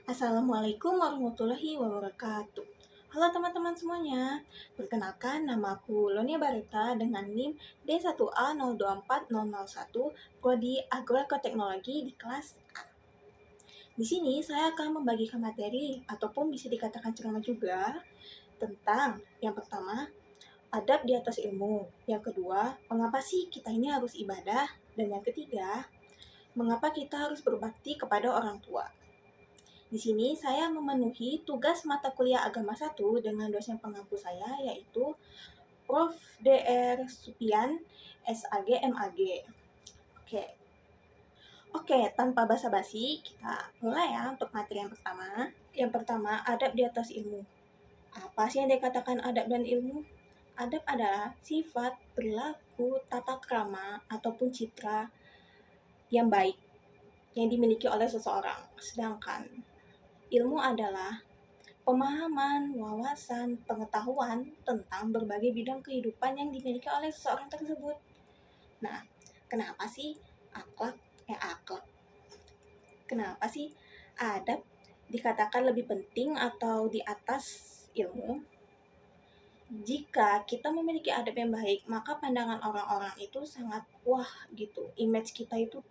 Assalamualaikum warahmatullahi wabarakatuh. Halo teman-teman semuanya, perkenalkan nama aku Lonia Barita dengan NIM D1A024001 Prodi Agroekoteknologi di kelas A. Di sini saya akan membagikan materi ataupun bisa dikatakan ceramah juga tentang yang pertama, adab di atas ilmu. Yang kedua, mengapa sih kita ini harus ibadah? Dan yang ketiga, mengapa kita harus berbakti kepada orang tua? Di sini saya memenuhi tugas mata kuliah agama 1 dengan dosen pengampu saya yaitu Prof. Dr. Supian, SAG MAG. Oke, tanpa basa-basi, kita mulai ya untuk materi yang pertama. Yang pertama, adab di atas ilmu. Apa sih yang dikatakan adab dan ilmu? Adab adalah sifat, perilaku, tata krama, ataupun citra yang baik yang dimiliki oleh seseorang. Sedangkan ilmu adalah pemahaman, wawasan, pengetahuan tentang berbagai bidang kehidupan yang dimiliki oleh seseorang tersebut. Nah, kenapa sih akhlak? Kenapa sih adab dikatakan lebih penting atau di atas ilmu? Jika kita memiliki adab yang baik, maka pandangan orang-orang itu sangat wah gitu. Image kita itu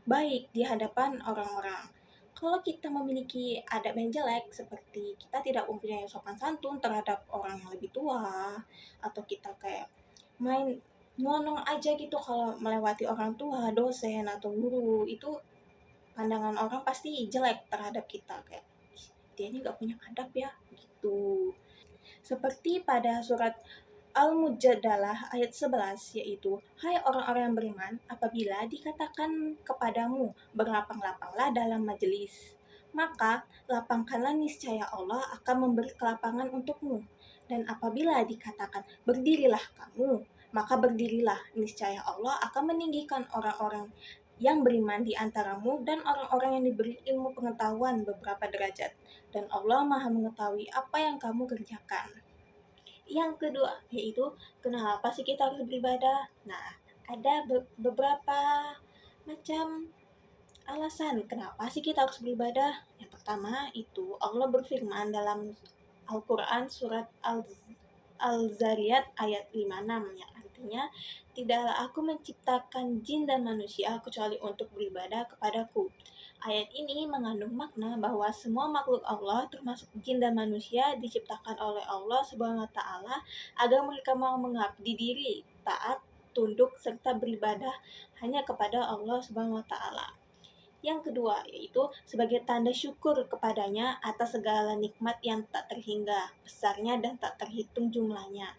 baik di hadapan orang-orang. Kalau kita memiliki adab yang jelek, seperti kita tidak mempunyai sopan santun terhadap orang yang lebih tua, atau kita kayak main ngonong aja gitu kalau melewati orang tua, dosen, atau guru, itu pandangan orang pasti jelek terhadap kita. Kayak, dia ini gak punya adab ya, gitu. Seperti pada surat Al-Mujadalah ayat 11, yaitu, hai orang-orang yang beriman, apabila dikatakan kepadamu, berlapang-lapanglah dalam majelis, maka lapangkanlah niscaya Allah akan memberi kelapangan untukmu. Dan apabila dikatakan, berdirilah kamu, maka berdirilah, niscaya Allah akan meninggikan orang-orang yang beriman di antaramu dan orang-orang yang diberi ilmu pengetahuan beberapa derajat. Dan Allah Maha mengetahui apa yang kamu kerjakan. Yang kedua, yaitu kenapa sih kita harus beribadah? Nah, ada beberapa macam alasan kenapa sih kita harus beribadah. Yang pertama itu Allah berfirman dalam Al-Quran surat Al-Zariyat ayat 56, yang artinya, tidaklah aku menciptakan jin dan manusia kecuali untuk beribadah kepadaku. Ayat ini mengandung makna bahwa semua makhluk Allah termasuk jin dan manusia diciptakan oleh Allah Subhanahu wa taala agar mereka mau mengabdi diri, taat, tunduk serta beribadah hanya kepada Allah Subhanahu wa taala. Yang kedua, yaitu sebagai tanda syukur kepadanya atas segala nikmat yang tak terhingga besarnya dan tak terhitung jumlahnya.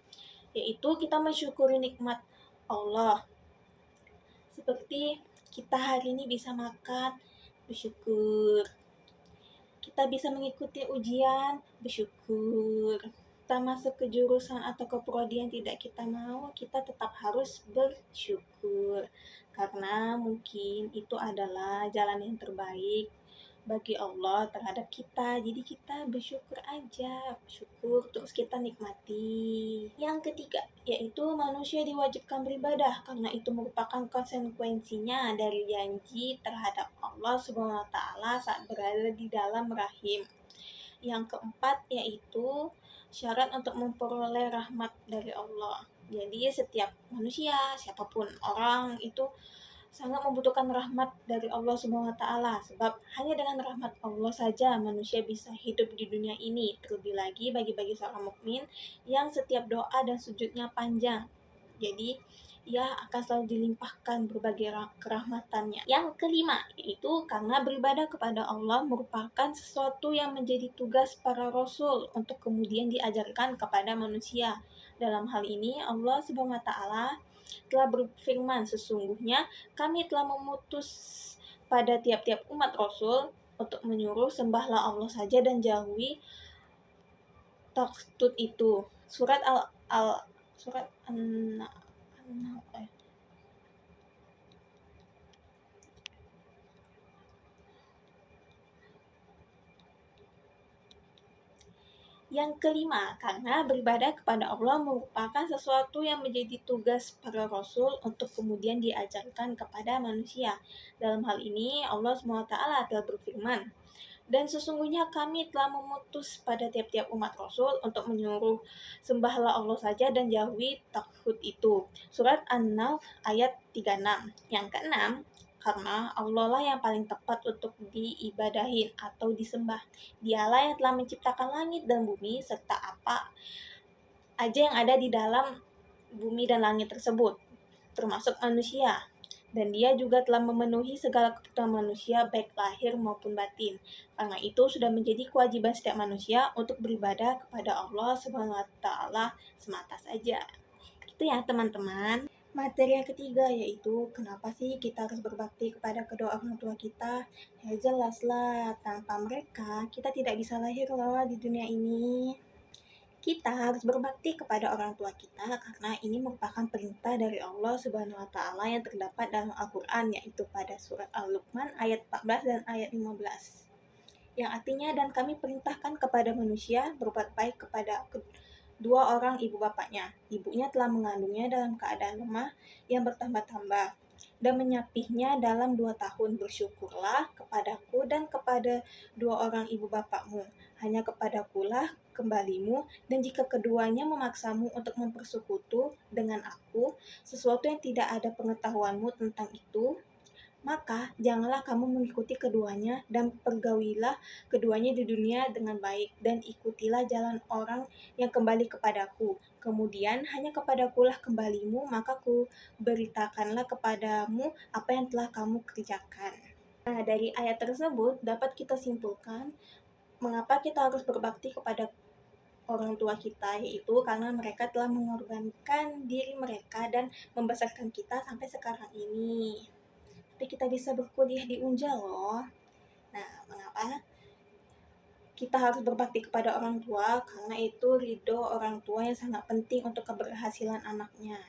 Yaitu kita mensyukuri nikmat Allah. Seperti kita hari ini bisa makan, bersyukur. Kita bisa mengikuti ujian, bersyukur. Kita masuk ke jurusan atau ke prodi yang tidak kita mau, kita tetap harus bersyukur. Karena mungkin itu adalah jalan yang terbaik bagi Allah terhadap kita. Jadi kita bersyukur aja, bersyukur terus kita nikmati. Yang ketiga, yaitu manusia diwajibkan beribadah karena itu merupakan konsekuensinya dari janji terhadap Allah Subhanahu wa taala saat berada di dalam rahim. Yang keempat, yaitu syarat untuk memperoleh rahmat dari Allah. Jadi setiap manusia, siapapun orang itu sangat membutuhkan rahmat dari Allah Subhanahu wa taala, sebab hanya dengan rahmat Allah saja manusia bisa hidup di dunia ini, terlebih lagi bagi seorang mukmin yang setiap doa dan sujudnya panjang. Jadi ia akan selalu dilimpahkan berbagai kerahmatannya. Yang kelima, yaitu karena beribadah kepada Allah merupakan sesuatu yang menjadi tugas para rasul untuk kemudian diajarkan kepada manusia. Dalam hal ini Allah Subhanahu wa taala telah berfirman, sesungguhnya kami telah memutus pada tiap-tiap umat rasul untuk menyuruh sembahlah Allah saja dan jauhi taktut itu. Surat Yang kelima, karena beribadah kepada Allah merupakan sesuatu yang menjadi tugas para rasul untuk kemudian diajarkan kepada manusia. Dalam hal ini, Allah SWT telah berfirman, dan sesungguhnya kami telah memutus pada tiap-tiap umat Rasul untuk menyuruh sembahlah Allah saja dan jauhi takhut itu. Surat An-Nahl ayat 36. Yang keenam, karena Allah lah yang paling tepat untuk diibadahin atau disembah. Dialah yang telah menciptakan langit dan bumi serta apa aja yang ada di dalam bumi dan langit tersebut, termasuk manusia. Dan dia juga telah memenuhi segala kebutuhan manusia baik lahir maupun batin. Karena itu sudah menjadi kewajiban setiap manusia untuk beribadah kepada Allah Subhanahu wa taala semata saja. Itu ya teman-teman. Materi yang ketiga yaitu kenapa sih kita harus berbakti kepada kedua orang tua kita? Ya jelaslah, tanpa mereka kita tidak bisa lahir loh di dunia ini. Kita harus berbakti kepada orang tua kita karena ini merupakan perintah dari Allah Subhanahu wa taala yang terdapat dalam Al-Qur'an, yaitu pada surat Al-Luqman ayat 14 dan ayat 15. Yang artinya, dan kami perintahkan kepada manusia berbuat baik kepada dua orang ibu bapaknya. Ibunya telah mengandungnya dalam keadaan lemah yang bertambah-tambah dan menyapihnya dalam 2 tahun. Bersyukurlah kepadaku dan kepada dua orang ibu bapakmu. Hanya kepadakulah kembalimu, dan jika keduanya memaksamu untuk mempersekutu dengan aku sesuatu yang tidak ada pengetahuanmu tentang itu, maka janganlah kamu mengikuti keduanya dan pergaulilah keduanya di dunia dengan baik, dan ikutilah jalan orang yang kembali kepadaku. Kemudian hanya kepadakulah kembalimu, maka ku beritakanlah kepadamu apa yang telah kamu kerjakan. Nah, dari ayat tersebut dapat kita simpulkan mengapa kita harus berbakti kepada orang tua kita, yaitu karena mereka telah mengorbankan diri mereka dan membesarkan kita sampai sekarang ini. Tapi kita bisa berkuliah di Unja loh. Nah, mengapa kita harus berbakti kepada orang tua? Karena itu ridho orang tua yang sangat penting untuk keberhasilan anaknya.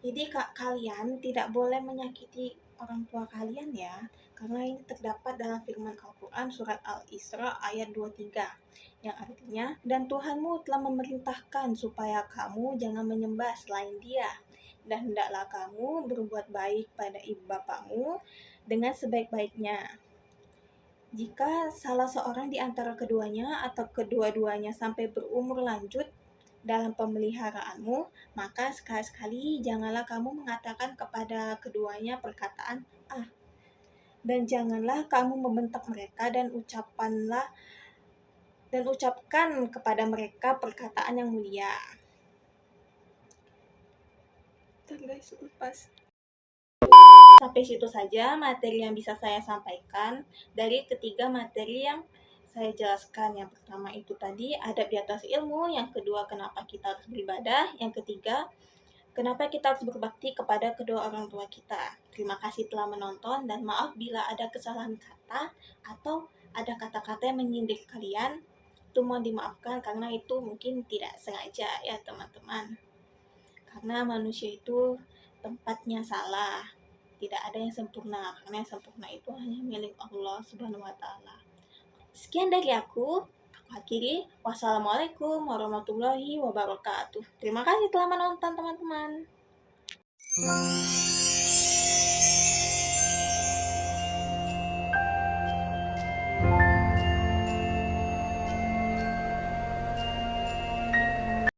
Jadi kalian tidak boleh menyakiti orang tua kalian ya, karena ini terdapat dalam firman Al-Quran surat Al-Isra ayat 23, yang artinya, dan Tuhanmu telah memerintahkan supaya kamu jangan menyembah selain dia, dan hendaklah kamu berbuat baik pada ibu bapakmu dengan sebaik-baiknya. Jika salah seorang di antara keduanya atau kedua-duanya sampai berumur lanjut dalam pemeliharaanmu, maka sekali-sekali janganlah kamu mengatakan kepada keduanya perkataan "ah", dan janganlah kamu membentak mereka dan ucapkan kepada mereka perkataan yang mulia. Guys, lepas. Sampai situ saja materi yang bisa saya sampaikan dari ketiga materi yang saya jelaskan. Yang pertama itu tadi adab di atas ilmu, yang kedua kenapa kita harus beribadah, yang ketiga kenapa kita harus berbakti kepada kedua orang tua kita. Terima kasih telah menonton, dan maaf bila ada kesalahan kata atau ada kata-kata yang menyindir kalian. Itu mohon dimaafkan karena itu mungkin tidak sengaja ya teman-teman. Karena manusia itu tempatnya salah. Tidak ada yang sempurna, karena yang sempurna itu hanya milik Allah Subhanahu wa taala. Sekian dari aku akhiri. Wassalamualaikum warahmatullahi wabarakatuh. Terima kasih telah menonton teman-teman.